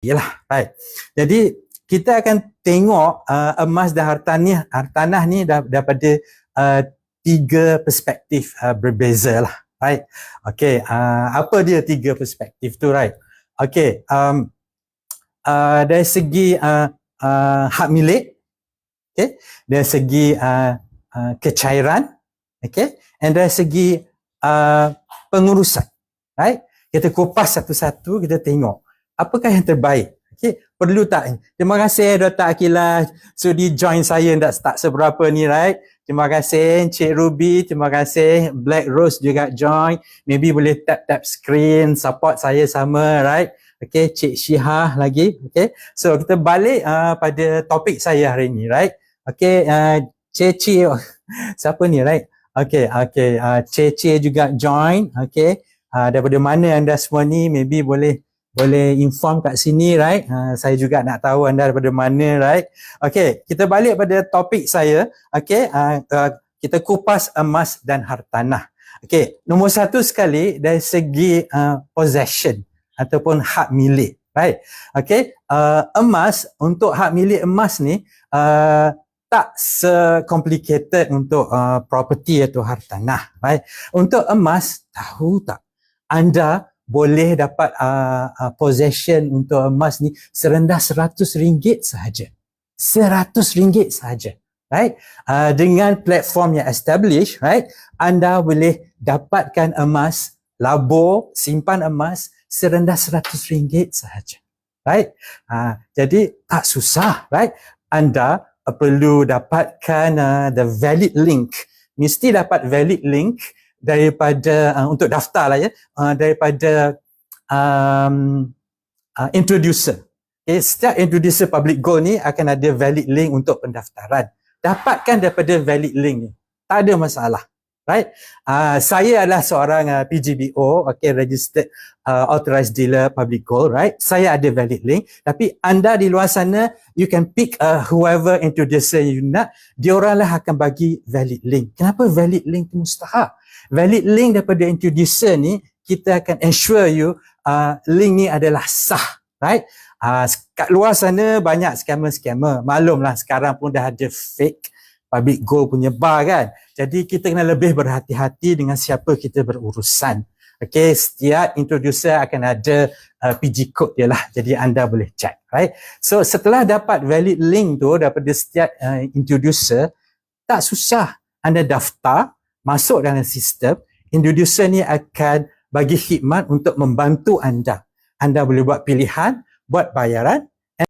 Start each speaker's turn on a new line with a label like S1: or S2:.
S1: Yalah, right. Jadi kita akan tengok emas dan hartanah ni daripada tiga perspektif berbeza lah, right. Okay, apa dia tiga perspektif tu, right. Okay, dari segi hak milik, okay, dari segi kecairan, okay, and dari segi pengurusan, right. Kita kupas satu-satu, kita tengok apakah yang terbaik. Okay, perlu tak? Terima kasih Dr. Akilah sudi join saya tak seberapa ni, right. Terima kasih Cik Ruby, terima kasih Black Rose juga join. Maybe boleh tap screen support saya sama, right. Okay, Cik Syihah lagi. Okay, so kita balik pada topik saya hari ni, right. Okay, Cik siapa ni, right. Okay, Cik juga join. Okay, daripada mana anda semua ni, maybe boleh inform kat sini, right. Saya juga nak tahu anda daripada mana, right. Okay, kita balik pada topik saya. Okay, kita kupas emas dan hartanah. Okay, nombor satu sekali dari segi possession ataupun hak milik, right. Okay, emas, untuk hak milik emas ni tak se-complicated untuk property atau hartanah, right. Untuk emas, tahu tak, anda boleh dapat possession untuk emas ni serendah RM100 sahaja. RM100 sahaja, right. Dengan platform yang established, right, anda boleh dapatkan emas, labur, simpan emas serendah RM100 sahaja, right. Jadi tak susah, right. Anda perlu dapatkan the valid link. Mesti dapat valid link daripada untuk daftar lah, ya, daripada introducer. Okay, setiap introducer public gold ni akan ada valid link untuk pendaftaran. Dapatkan daripada valid link ni, tak ada masalah, right. Saya adalah seorang PGBO, okay, registered authorized dealer public gold, right. Saya ada valid link, tapi anda di luar sana, you can pick whoever introducer you nak, diorang lah akan bagi valid link. Kenapa valid link tu mustahak? Valid link daripada introducer ni, kita akan ensure you link ni adalah sah, right. Kat luar sana banyak scammer-scammer. Maklumlah sekarang pun dah ada fake public gold punya bar, kan. Jadi kita kena lebih berhati-hati dengan siapa kita berurusan. Okay, setiap introducer akan ada PG code dia lah. Jadi anda boleh check, right. So setelah dapat valid link tu daripada setiap introducer, tak susah. Anda daftar, masuk dalam sistem, introducer ni akan bagi khidmat untuk membantu anda. Anda boleh buat pilihan, buat bayaran,